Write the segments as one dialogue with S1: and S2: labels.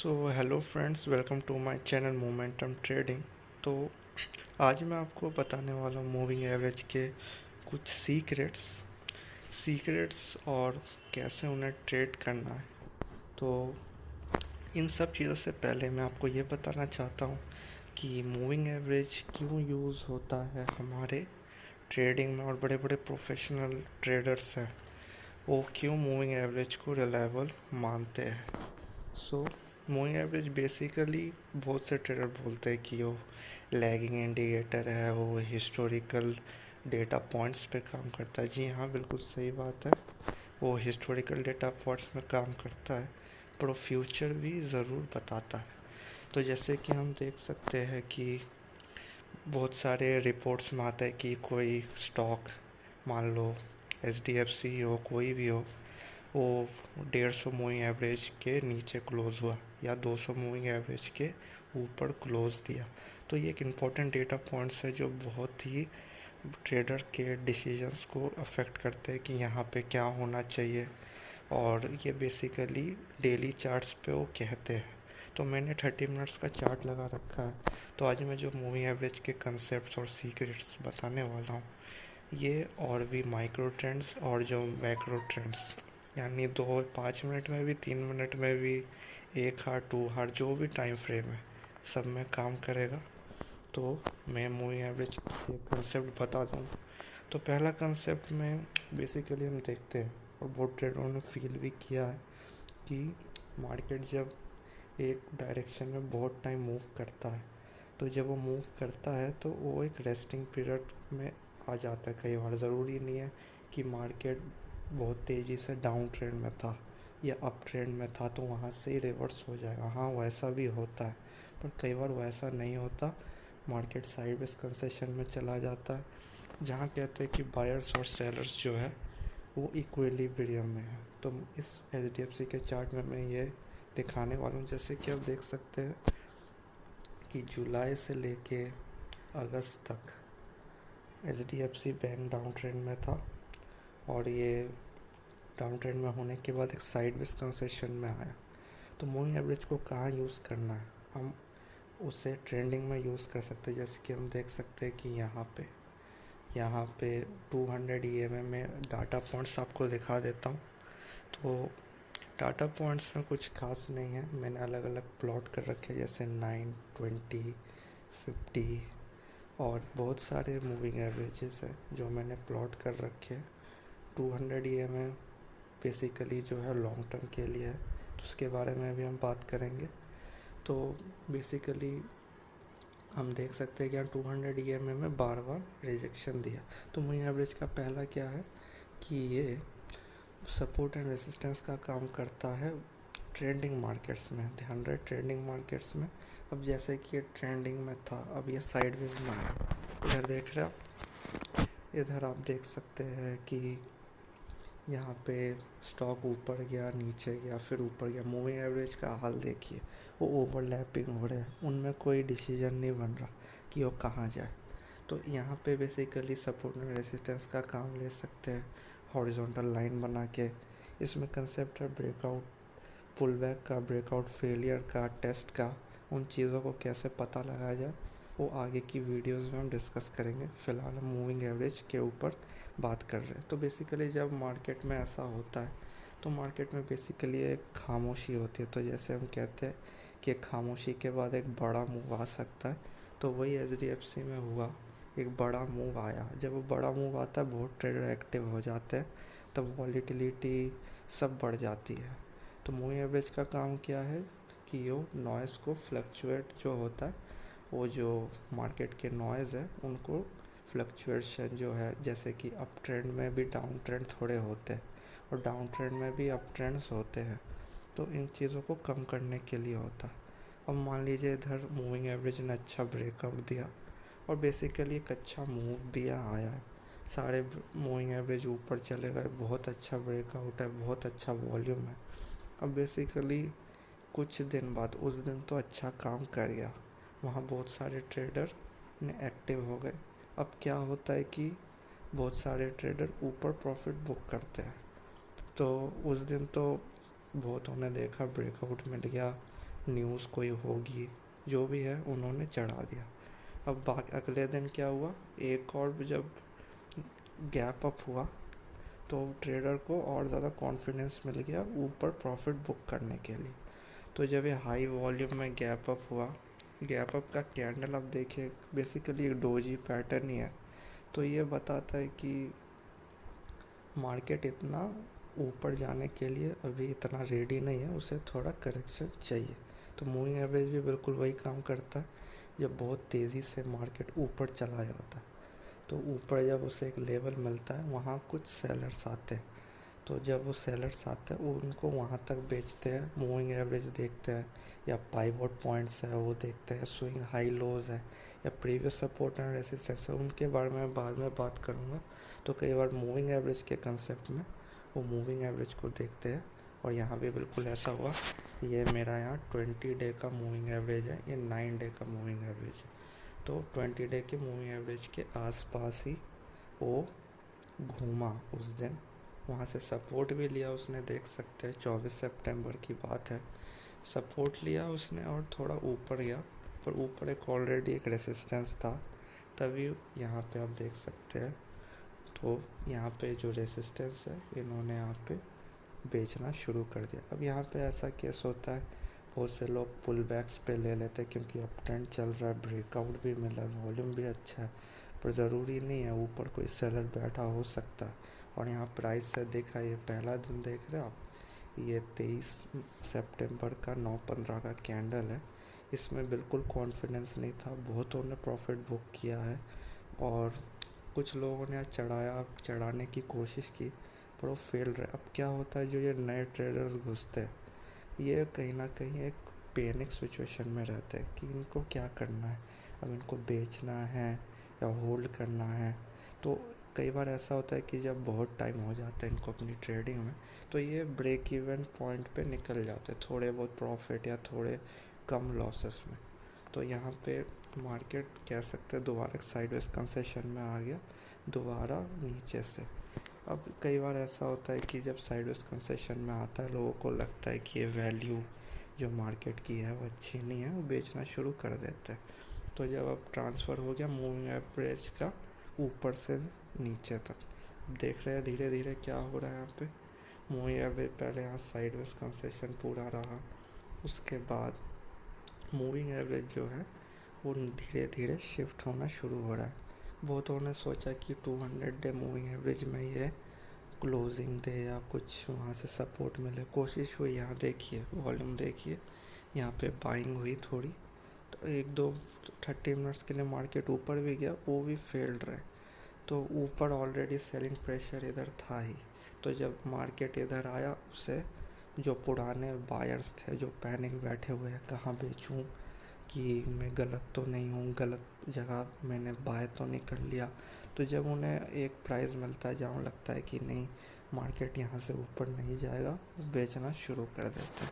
S1: So hello friends, welcome to my channel momentum trading. तो आज मैं आपको बताने वाला हूँ मूविंग एवरेज के कुछ सीक्रेट्स और कैसे उन्हें ट्रेड करना है। तो इन सब चीज़ों से पहले मैं आपको ये बताना चाहता हूँ कि मूविंग एवरेज क्यों यूज़ होता है हमारे ट्रेडिंग में, और बड़े बड़े प्रोफेशनल ट्रेडर्स हैं वो क्यों मूविंग एवरेज को रिलायबल मानते हैं। सो मूविंग एवरेज बेसिकली बहुत से ट्रेडर बोलते हैं कि वो लैगिंग इंडिकेटर है, वो हिस्टोरिकल डेटा पॉइंट्स पे काम करता है। जी हाँ, बिल्कुल सही बात है, वो हिस्टोरिकल डेटा पॉइंट्स में काम करता है, पर वो फ्यूचर भी ज़रूर बताता है। तो जैसे कि हम देख सकते हैं कि बहुत सारे रिपोर्ट्स में आता है कि कोई स्टॉक, मान लो एचडीएफसी हो, कोई भी हो, वो 150 मूविंग एवरेज के नीचे क्लोज हुआ या 200 मूविंग एवरेज के ऊपर क्लोज दिया। तो ये एक इम्पॉर्टेंट डेटा पॉइंट्स है जो बहुत ही ट्रेडर के डिसीजंस को अफेक्ट करते हैं कि यहाँ पे क्या होना चाहिए, और ये बेसिकली डेली चार्ट्स पे वो कहते हैं। तो मैंने 30 मिनट्स का चार्ट लगा रखा है। तो आज मैं जो मूविंग एवरेज के कंसेप्ट्स और सीक्रेट्स बताने वाला हूँ, ये और भी माइक्रो ट्रेंड्स और जो मैक्रो ट्रेंड्स, यानी 2-5 मिनट में भी, 3 मिनट में भी, 1 हार 2 हार जो भी टाइम फ्रेम है, सब में काम करेगा। तो मैं मूविंग एवरेज के कंसेप्ट बता दूँ। तो पहला कंसेप्ट में बेसिकली हम देखते हैं और बहुत ट्रेडरों ने फील भी किया है कि मार्केट जब एक डायरेक्शन में बहुत टाइम मूव करता है, तो जब वो मूव करता है तो वो एक रेस्टिंग पीरियड में आ जाता है। कई बार ज़रूरी नहीं है कि मार्केट बहुत तेज़ी से डाउन ट्रेंड में था या अप ट्रेंड में था तो वहाँ से ही रिवर्स हो जाएगा। हाँ, वैसा भी होता है, पर कई बार वैसा नहीं होता। मार्केट साइडवेज कंसेशन में चला जाता है, जहाँ कहते हैं कि बायर्स और सेलर्स जो है वो इक्विलिब्रियम में है। तो इस एचडीएफसी के चार्ट में मैं ये दिखाने वाला हूँ। जैसे कि आप देख सकते हैं कि जुलाई से लेके अगस्त तक एचडीएफसी बैंक डाउन ट्रेंड में था, और ये डाउन ट्रेंड में होने के बाद एक साइडवेज कंसेशन में आया। तो मूविंग एवरेज को कहाँ यूज़ करना है, हम उसे ट्रेंडिंग में यूज़ कर सकते हैं। जैसे कि हम देख सकते हैं कि यहाँ पे 200 ईएमए में डाटा पॉइंट्स आपको दिखा देता हूँ। तो डाटा पॉइंट्स में कुछ खास नहीं है, मैंने अलग अलग प्लॉट कर रखे हैं, जैसे 9, 20, 50 और बहुत सारे मूविंग एवरेजेस है जो मैंने प्लॉट कर रखे हैं। 200 ईएमए बेसिकली जो है लॉन्ग टर्म के लिए है, तो उसके बारे में भी हम बात करेंगे। तो बेसिकली हम देख सकते हैं कि यहाँ 200 ईएमए में बार बार रिजेक्शन दिया। तो मूविंग एवरेज का पहला क्या है कि ये सपोर्ट एंड रेसिस्टेंस का काम करता है ट्रेंडिंग मार्केट्स में। ध्यान रहे, ट्रेंडिंग मार्केट्स में। अब जैसे कि ये ट्रेंडिंग में था, अब ये साइडवेज में है। इधर देख रहे आप, इधर आप देख सकते हैं कि यहाँ पे स्टॉक ऊपर गया, नीचे गया, फिर ऊपर गया। मूविंग एवरेज का हाल देखिए, वो ओवरलैपिंग हो रहे हैं, उनमें कोई डिसीजन नहीं बन रहा कि वो कहाँ जाए। तो यहाँ पे बेसिकली सपोर्ट एंड रेसिस्टेंस का काम ले सकते हैं हॉरिजॉन्टल लाइन बना के। इसमें कंसेप्ट है ब्रेकआउट, पुल बैक का, ब्रेकआउट फेलियर का, टेस्ट का। उन चीज़ों को कैसे पता लगाया जाए वो आगे की वीडियोस में हम डिस्कस करेंगे। फ़िलहाल हम मूविंग एवरेज के ऊपर बात कर रहे हैं। तो बेसिकली जब मार्केट में ऐसा होता है तो मार्केट में बेसिकली एक खामोशी होती है। तो जैसे हम कहते हैं कि खामोशी के बाद एक बड़ा मूव आ सकता है, तो वही एचडीएफसी में हुआ। एक बड़ा मूव आया, जब वो बड़ा मूव आता है बहुत ट्रेडर एक्टिव हो जाते हैं, तब वॉलीटिलिटी सब बढ़ जाती है। तो मूविंग एवरेज का काम क्या है कि वो नॉइज़ को फ्लक्चुएट जो होता है, वो जो मार्केट के नॉइज़ है उनको फ्लक्चुएशन जो है, जैसे कि अप ट्रेंड में भी डाउन ट्रेंड थोड़े होते हैं और डाउन ट्रेंड में भी अप ट्रेंड्स होते हैं, तो इन चीज़ों को कम करने के लिए होता है। अब मान लीजिए इधर मूविंग एवरेज ने अच्छा ब्रेकआउट दिया और बेसिकली एक अच्छा मूव भी आया है, सारे मूविंग एवरेज ऊपर चले गए, बहुत अच्छा ब्रेकआउट है, बहुत अच्छा वॉल्यूम है। अब बेसिकली कुछ दिन बाद, उस दिन तो अच्छा काम कर गया, वहाँ बहुत सारे ट्रेडर ने एक्टिव हो गए। अब क्या होता है कि बहुत सारे ट्रेडर ऊपर प्रॉफिट बुक करते हैं, तो उस दिन तो बहुतों ने देखा ब्रेकआउट मिल गया, न्यूज़ कोई होगी, जो भी है उन्होंने चढ़ा दिया। अब बाकी अगले दिन क्या हुआ, एक और जब गैप अप हुआ तो ट्रेडर को और ज़्यादा कॉन्फिडेंस मिल गया ऊपर प्रॉफिट बुक करने के लिए। तो जब ये हाई वॉल्यूम में गैप अप हुआ, गैप अप का कैंडल आप देखिए बेसिकली एक डोजी पैटर्न ही है। तो ये बताता है कि मार्केट इतना ऊपर जाने के लिए अभी इतना रेडी नहीं है, उसे थोड़ा करेक्शन चाहिए। तो मूविंग एवरेज भी बिल्कुल वही काम करता है। जब बहुत तेज़ी से मार्केट ऊपर चला जाता है तो ऊपर जब उसे एक लेवल मिलता है वहाँ कुछ सेलर्स आते हैं। तो जब वो सेलर्स आते हैं वो उनको वहाँ तक बेचते हैं, मूविंग एवरेज देखते हैं या पाइवोट पॉइंट्स है वो देखते हैं, स्विंग हाई लोज है या प्रीवियस सपोर्ट एंड रेसिस्टेंस है, उनके बारे में बाद में बात करूँगा। तो कई बार मूविंग एवरेज के कंसेप्ट में वो मूविंग एवरेज को देखते हैं। और यहाँ भी बिल्कुल ऐसा हुआ, ये मेरा यहाँ 20 डे का मूविंग एवरेज है, ये 9 डे का मूविंग एवरेज है। तो 20 डे के मूविंग एवरेज के आसपास ही वो घूमा उस दिन, वहाँ से सपोर्ट भी लिया उसने, देख सकते हैं 24 सितंबर की बात है। सपोर्ट लिया उसने और थोड़ा ऊपर गया, पर ऊपर एक ऑलरेडी एक रेसिस्टेंस था, तभी यहाँ पे आप देख सकते हैं। तो यहाँ पे जो रेसिस्टेंस है इन्होंने यहाँ पे बेचना शुरू कर दिया। अब यहाँ पे ऐसा केस होता है, बहुत से लोग पुल बैक्स पे ले लेते हैं क्योंकि अप ट्रेंड चल रहा है, ब्रेकआउट भी मिला है, वॉल्यूम भी अच्छा है, पर ज़रूरी नहीं है ऊपर कोई सेलर बैठा हो सकता है। और यहाँ प्राइस से देखा, ये पहला दिन देख रहे हो आप, ये 23 सितंबर का 9:15 का कैंडल है, इसमें बिल्कुल कॉन्फिडेंस नहीं था, बहुतों ने प्रॉफिट बुक किया है और कुछ लोगों ने चढ़ाने की कोशिश की, पर वो फेल रहे। अब क्या होता है, जो ये नए ट्रेडर्स घुसते हैं ये कहीं ना कहीं एक पैनिक सिचुएशन में रहते हैं कि इनको क्या करना है, अब इनको बेचना है या होल्ड करना है। तो कई बार ऐसा होता है कि जब बहुत टाइम हो जाता है इनको अपनी ट्रेडिंग में, तो ये ब्रेक इवन पॉइंट पे निकल जाते हैं, थोड़े बहुत प्रॉफिट या थोड़े कम लॉसेस में। तो यहाँ पे मार्केट कह सकते हैं दोबारा साइडवेज कंसेशन में आ गया, दोबारा नीचे से। अब कई बार ऐसा होता है कि जब साइडवेज कंसेशन में आता है लोगों को लगता है कि ये वैल्यू जो मार्केट की है वो अच्छी नहीं है, वो बेचना शुरू कर देते हैं। तो जब अब ट्रांसफ़र हो गया मूविंग एवरेज का ऊपर से नीचे तक, देख रहे हैं धीरे धीरे क्या हो रहा है यहाँ पे। मूविंग एवरेज पहले यहाँ साइडवेज कंसेशन पूरा रहा, उसके बाद मूविंग एवरेज जो है वो धीरे धीरे शिफ्ट होना शुरू हो रहा है। बहुतों ने सोचा कि 200 डे मूविंग एवरेज में ये क्लोजिंग दे या कुछ वहाँ से सपोर्ट मिले, कोशिश हुई। यहाँ देखिए वॉल्यूम देखिए, यहाँ पे बाइंग हुई थोड़ी, तो 1-2-30 मिनट्स के लिए मार्केट ऊपर भी गया, वो भी फेल्ड रहे। तो ऊपर ऑलरेडी सेलिंग प्रेशर इधर था ही, तो जब मार्केट इधर आया उसे जो पुराने बायर्स थे जो पैनिक बैठे हुए हैं कहाँ बेचूं, कि मैं गलत तो नहीं हूँ, गलत जगह मैंने बाय तो नहीं कर लिया। तो जब उन्हें एक प्राइस मिलता है जहाँ लगता है कि नहीं मार्केट यहाँ से ऊपर नहीं जाएगा, बेचना शुरू कर देते हैं।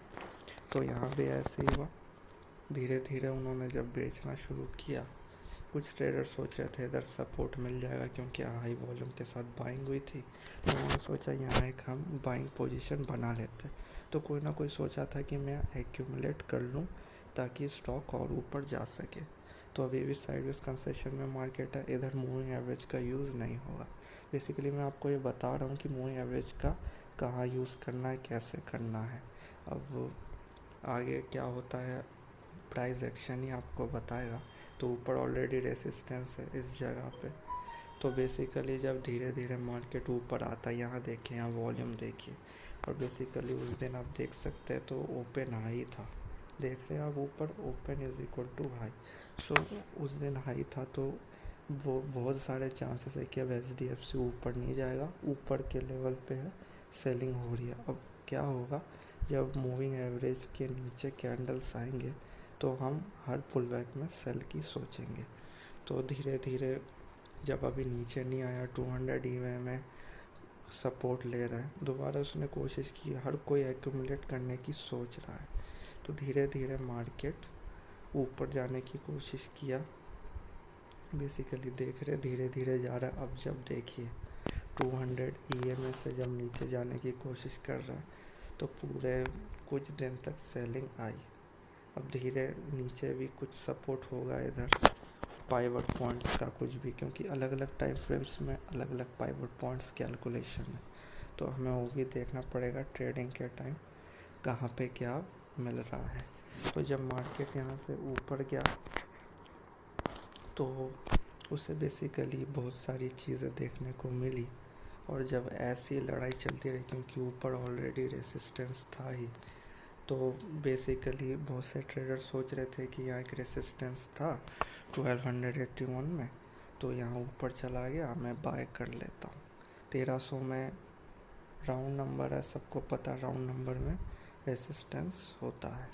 S1: तो यहाँ भी ऐसे ही हुआ, धीरे धीरे उन्होंने जब बेचना शुरू किया, कुछ ट्रेडर सोच रहे थे इधर सपोर्ट मिल जाएगा क्योंकि हाई वॉल्यूम के साथ बाइंग हुई थी, तो उन्होंने सोचा यहाँ एक हम बाइंग पोजीशन बना लेते। तो कोई ना कोई सोचा था कि मैं एक्यूमुलेट कर लूँ ताकि स्टॉक और ऊपर जा सके। तो अभी भी साइडवेज कंसेशन में मार्केट है, इधर मूविंग एवरेज का यूज़ नहीं होगा। बेसिकली मैं आपको ये बता रहा हूँ कि मूविंग एवरेज का कहाँ यूज़ करना है, कैसे करना है। अब आगे क्या होता है प्राइस एक्शन ही आपको बताएगा। तो ऊपर ऑलरेडी रेसिस्टेंस है इस जगह पे, तो बेसिकली जब धीरे धीरे मार्केट ऊपर आता है, यहाँ देखिए, यहाँ वॉल्यूम देखिए, और बेसिकली उस दिन आप देख सकते हैं तो ओपन हाई था, देख रहे हैं आप ऊपर, open is equal to high. So उस दिन हाई था, तो वो बहुत सारे चांसेस है कि अब HDFC ऊपर नहीं जाएगा, ऊपर के लेवल पे है, सेलिंग हो रही है। अब क्या होगा, जब मूविंग एवरेज के नीचे कैंडल्स आएंगे तो हम हर पुल बैक में सेल की सोचेंगे। तो धीरे धीरे जब अभी नीचे नहीं आया, 200 EMA में सपोर्ट ले रहा है, दोबारा उसने कोशिश की, हर कोई एक्यूमुलेट करने की सोच रहा है, तो धीरे धीरे मार्केट ऊपर जाने की कोशिश किया। बेसिकली देख रहे धीरे धीरे जा रहा है। अब जब देखिए 200 EMA से जब नीचे जाने की कोशिश कर रहा है तो पूरे कुछ दिन तक सेलिंग आई, अब धीरे नीचे भी कुछ सपोर्ट होगा इधर पाइवट पॉइंट्स का कुछ भी, क्योंकि अलग अलग टाइम फ्रेम्स में अलग अलग पाइवट पॉइंट्स कैलकुलेशन है, तो हमें वो भी देखना पड़ेगा ट्रेडिंग के टाइम कहाँ पे क्या मिल रहा है। तो जब मार्केट यहाँ से ऊपर गया तो उसे बेसिकली बहुत सारी चीज़ें देखने को मिली, और जब ऐसी लड़ाई चलती रही क्योंकि ऊपर ऑलरेडी रेसिस्टेंस था ही, तो बेसिकली बहुत से ट्रेडर सोच रहे थे कि यहाँ एक रेसिस्टेंस था 1281 में, तो यहाँ ऊपर चला गया मैं बाय कर लेता हूँ। 1300 में राउंड नंबर है, सबको पता राउंड नंबर में रेसिस्टेंस होता है।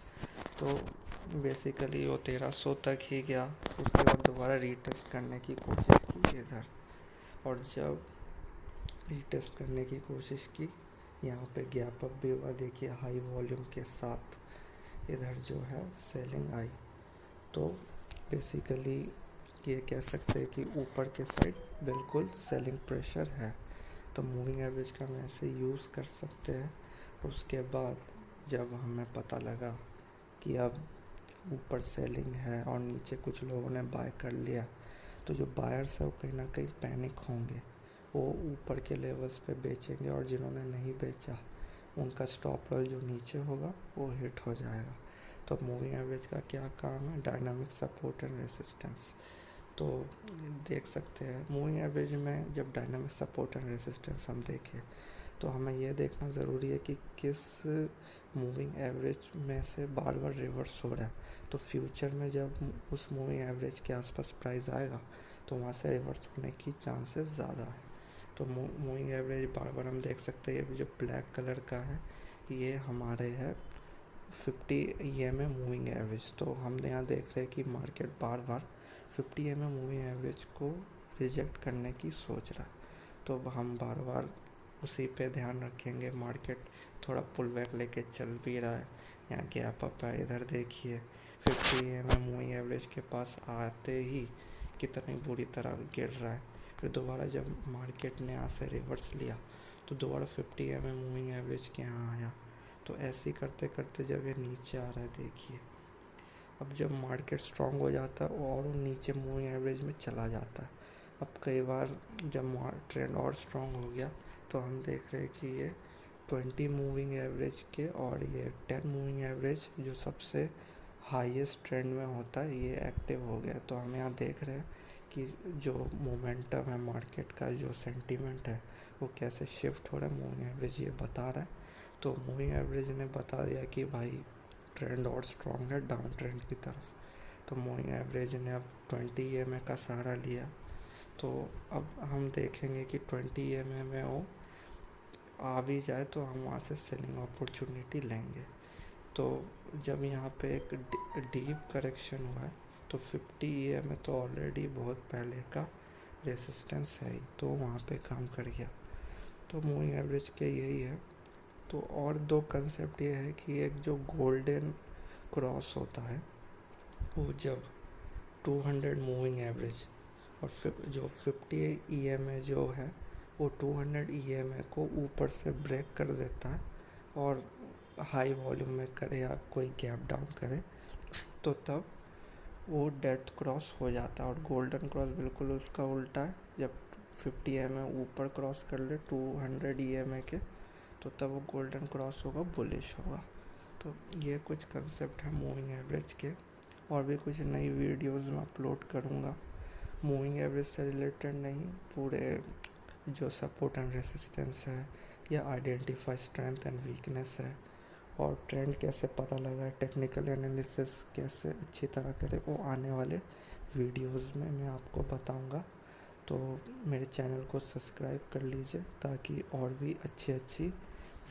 S1: तो बेसिकली वो 1300 तक ही गया, उसके बाद दोबारा रीटेस्ट करने की कोशिश की इधर, और जब रीटेस्ट करने की कोशिश की यहाँ पे गैप अप भी हुआ, देखिए हाई वॉल्यूम के साथ इधर जो है सेलिंग आई। तो बेसिकली ये कह सकते हैं कि ऊपर के साइड बिल्कुल सेलिंग प्रेशर है, तो मूविंग एवरेज का हम ऐसे यूज़ कर सकते हैं। उसके बाद जब हमें पता लगा कि अब ऊपर सेलिंग है और नीचे कुछ लोगों ने बाय कर लिया, तो जो बायर्स है वो कहीं ना कहीं पैनिक होंगे, वो ऊपर के लेवल्स पे बेचेंगे, और जिन्होंने नहीं बेचा उनका स्टॉप लॉस जो नीचे होगा वो हिट हो जाएगा। तो मूविंग एवरेज का क्या काम है, डायनामिक सपोर्ट एंड रेसिस्टेंस। तो देख सकते हैं मूविंग एवरेज में जब डायनामिक सपोर्ट एंड रेसिस्टेंस हम देखें तो हमें यह देखना ज़रूरी है कि किस मूविंग एवरेज में से बार बार रिवर्स हो रहा है। तो फ्यूचर में जब उस मूविंग एवरेज के आसपास प्राइस आएगा तो वहाँ से रिवर्स होने की चांसेस ज़्यादा है। तो मूविंग एवरेज बार बार हम देख सकते हैं, ये जो ब्लैक कलर का है ये हमारे है 50 EMA मूविंग एवरेज। तो हम यहाँ देख रहे हैं कि मार्केट बार बार 50 EMA मूविंग एवरेज को रिजेक्ट करने की सोच रहा है, तो हम बार बार उसी पे ध्यान रखेंगे। मार्केट थोड़ा पुल बैक लेके चल भी रहा है, यहाँ गैप अप है, इधर देखिए 50 EMA मूविंग एवरेज के पास आते ही कितनी बुरी तरह गिर रहा है। फिर दोबारा जब मार्केट ने यहाँ से रिवर्स लिया तो दोबारा 50 EMA मूविंग एवरेज के यहाँ आया। तो ऐसे ही करते करते जब ये नीचे आ रहा है देखिए, अब जब मार्केट स्ट्रांग हो जाता है और नीचे मूविंग एवरेज में चला जाता है। अब कई बार जब ट्रेंड और स्ट्रांग हो गया तो हम देख रहे हैं कि ये 20 मूविंग एवरेज के और ये 10 मूविंग एवरेज जो सबसे हाईएस्ट ट्रेंड में होता है ये एक्टिव हो गया। तो हम यहाँ देख रहे हैं कि जो मोमेंटम है मार्केट का, जो सेंटीमेंट है वो कैसे शिफ्ट हो रहा है, मूविंग एवरेज ये बता रहा है। तो मूविंग एवरेज ने बता दिया कि भाई ट्रेंड और स्ट्रॉन्ग है डाउन ट्रेंड की तरफ। तो मूविंग एवरेज ने अब 20 EMA का सहारा लिया। तो अब हम देखेंगे कि 20 EMA में वो आ भी जाए तो हम वहाँ से सेलिंग अपॉर्चुनिटी लेंगे। तो जब यहाँ पे एक डीप करेक्शन हुआ है तो 50 EMA तो ऑलरेडी बहुत पहले का रेसिस्टेंस है ही, तो वहाँ पे काम कर गया। तो मूविंग एवरेज के यही है। तो और दो कंसेप्ट ये है कि एक जो गोल्डन क्रॉस होता है वो जब 200 मूविंग एवरेज और जो 50 EMA जो है वो 200 EMA को ऊपर से ब्रेक कर देता है और हाई वॉल्यूम में करे या कोई गैप डाउन करे तो तब वो डेथ क्रॉस हो जाता है। और गोल्डन क्रॉस बिल्कुल उसका उल्टा है, जब 50 EMA ऊपर क्रॉस कर ले 200 EMA के तो तब वो गोल्डन क्रॉस होगा, बुलिश होगा। तो ये कुछ कंसेप्ट है मूविंग एवरेज के, और भी कुछ नई वीडियोस में अपलोड करूँगा मूविंग एवरेज से रिलेटेड, नहीं पूरे जो सपोर्ट एंड रेसिस्टेंस है या आइडेंटिफाई स्ट्रेंथ एंड वीकनेस है और ट्रेंड कैसे पता लगा, टेक्निकल एनालिसिस कैसे अच्छी तरह करें, वो आने वाले वीडियोस में मैं आपको बताऊंगा। तो मेरे चैनल को सब्सक्राइब कर लीजिए ताकि और भी अच्छी अच्छी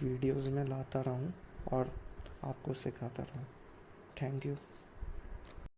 S1: वीडियोस में लाता रहूं और आपको सिखाता रहूं। Thank you.